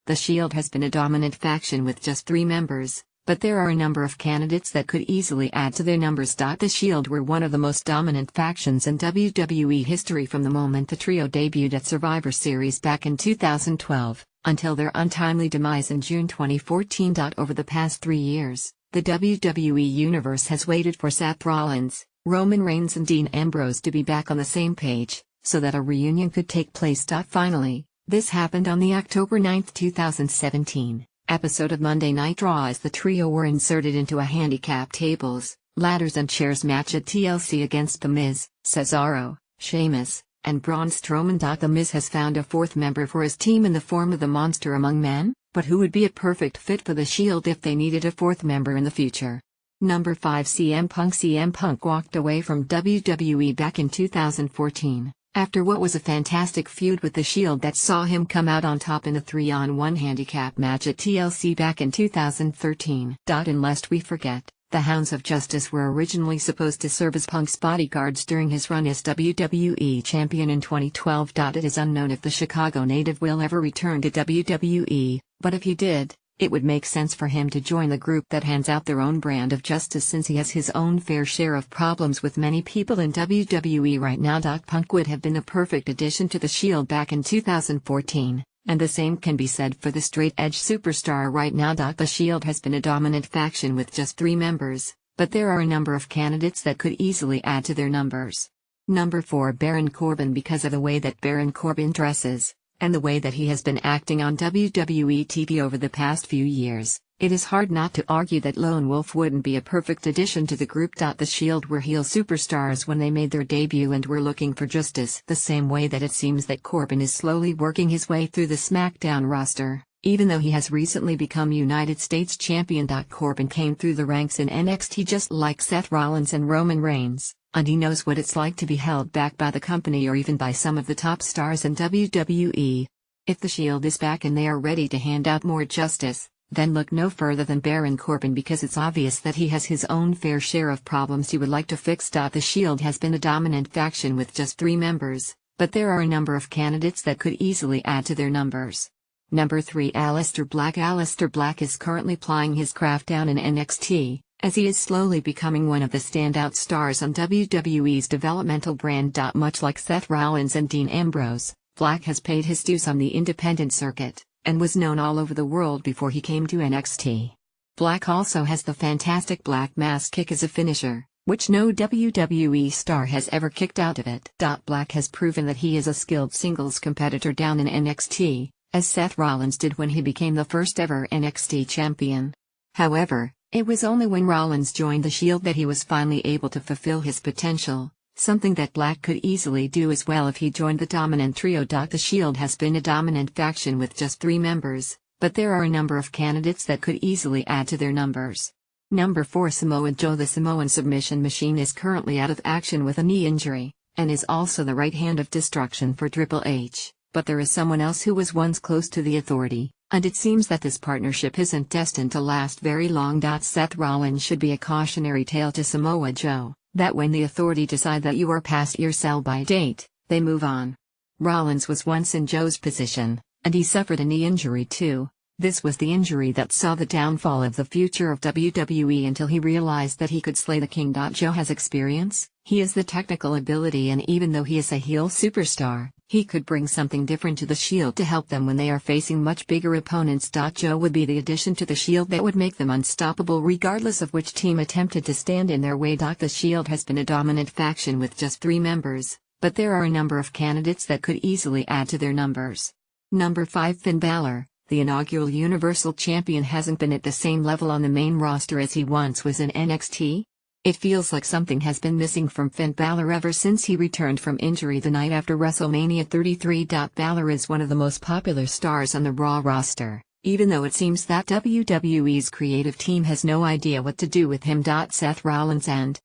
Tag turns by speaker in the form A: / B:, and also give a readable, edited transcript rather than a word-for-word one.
A: The Shield has been a dominant faction with just 3 members, but there are a number of candidates that could easily add to their numbers. The Shield were one of the most dominant factions in WWE history from the moment the trio debuted at Survivor Series back in 2012, until their untimely demise in June 2014. Over the past 3 years, the WWE Universe has waited for Seth Rollins, Roman Reigns and Dean Ambrose to be back on the same page, so that a reunion could take place. Finally, this happened on the October 9, 2017, episode of Monday Night Raw as the trio were inserted into a handicap tables, ladders and chairs match at TLC against The Miz, Cesaro, Sheamus, and Braun Strowman. The Miz has found a 4th member for his team in the form of the Monster Among Men, but who would be a perfect fit for the Shield if they needed a 4th member in the future? Number 5 CM Punk. CM Punk walked away from WWE back in 2014. After what was a fantastic feud with the Shield that saw him come out on top in a 3-on-1 handicap match at TLC back in 2013. And lest we forget, the Hounds of Justice were originally supposed to serve as Punk's bodyguards during his run as WWE Champion in 2012. It is unknown if the Chicago native will ever return to WWE, but if he did, it would make sense for him to join the group that hands out their own brand of justice, since he has his own fair share of problems with many people in WWE right now. Punk would have been a perfect addition to the Shield back in 2014, and the same can be said for the straight-edge superstar right now. The Shield has been a dominant faction with just 3 members, but there are a number of candidates that could easily add to their numbers. Number 4 Baron Corbin. Because of the way that Baron Corbin dresses, and the way that he has been acting on WWE TV over the past few years, it is hard not to argue that Lone Wolf wouldn't be a perfect addition to the group. The Shield were heel superstars when they made their debut and were looking for justice, the same way that it seems that Corbin is slowly working his way through the SmackDown roster, even though he has recently become United States Champion. Corbin came through the ranks in NXT just like Seth Rollins and Roman Reigns, and he knows what it's like to be held back by the company or even by some of the top stars in WWE. If the Shield is back and they are ready to hand out more justice, then look no further than Baron Corbin, because it's obvious that he has his own fair share of problems he would like to fix. The Shield has been a dominant faction with just 3 members, but there are a number of candidates that could easily add to their numbers. Number 3 Aleister Black. Aleister Black is currently plying his craft down in NXT, as he is slowly becoming one of the standout stars on WWE's developmental brand. Much like Seth Rollins and Dean Ambrose, Black has paid his dues on the independent circuit, and was known all over the world before he came to NXT. Black also has the fantastic Black Mass kick as a finisher, which no WWE star has ever kicked out of it. Black has proven that he is a skilled singles competitor down in NXT, as Seth Rollins did when he became the first ever NXT champion. However, it was only when Rollins joined the Shield that he was finally able to fulfill his potential, something that Black could easily do as well if he joined the dominant trio. The Shield has been a dominant faction with just 3 members, but there are a number of candidates that could easily add to their numbers. Number 4 Samoa Joe. The Samoan submission machine is currently out of action with a knee injury, and is also the right hand of destruction for Triple H, but there is someone else who was once close to the Authority, and it seems that this partnership isn't destined to last very long. Seth Rollins should be a cautionary tale to Samoa Joe, that when the Authority decide that you are past your sell-by date, they move on. Rollins was once in Joe's position, and he suffered a knee injury too. This was the injury that saw the downfall of the future of WWE until he realized that he could slay the king. Joe has experience, he has the technical ability, and even though he is a heel superstar, he could bring something different to the Shield to help them when they are facing much bigger opponents. Joe would be the addition to the Shield that would make them unstoppable regardless of which team attempted to stand in their way. The Shield has been a dominant faction with just 3 members, but there are a number of candidates that could easily add to their numbers. Number 5 Finn Balor. The inaugural Universal Champion hasn't been at the same level on the main roster as he once was in NXT. It feels like something has been missing from Finn Balor ever since he returned from injury the night after WrestleMania 33. Balor is one of the most popular stars on the Raw roster, even though it seems that WWE's creative team has no idea what to do with him. Seth Rollins and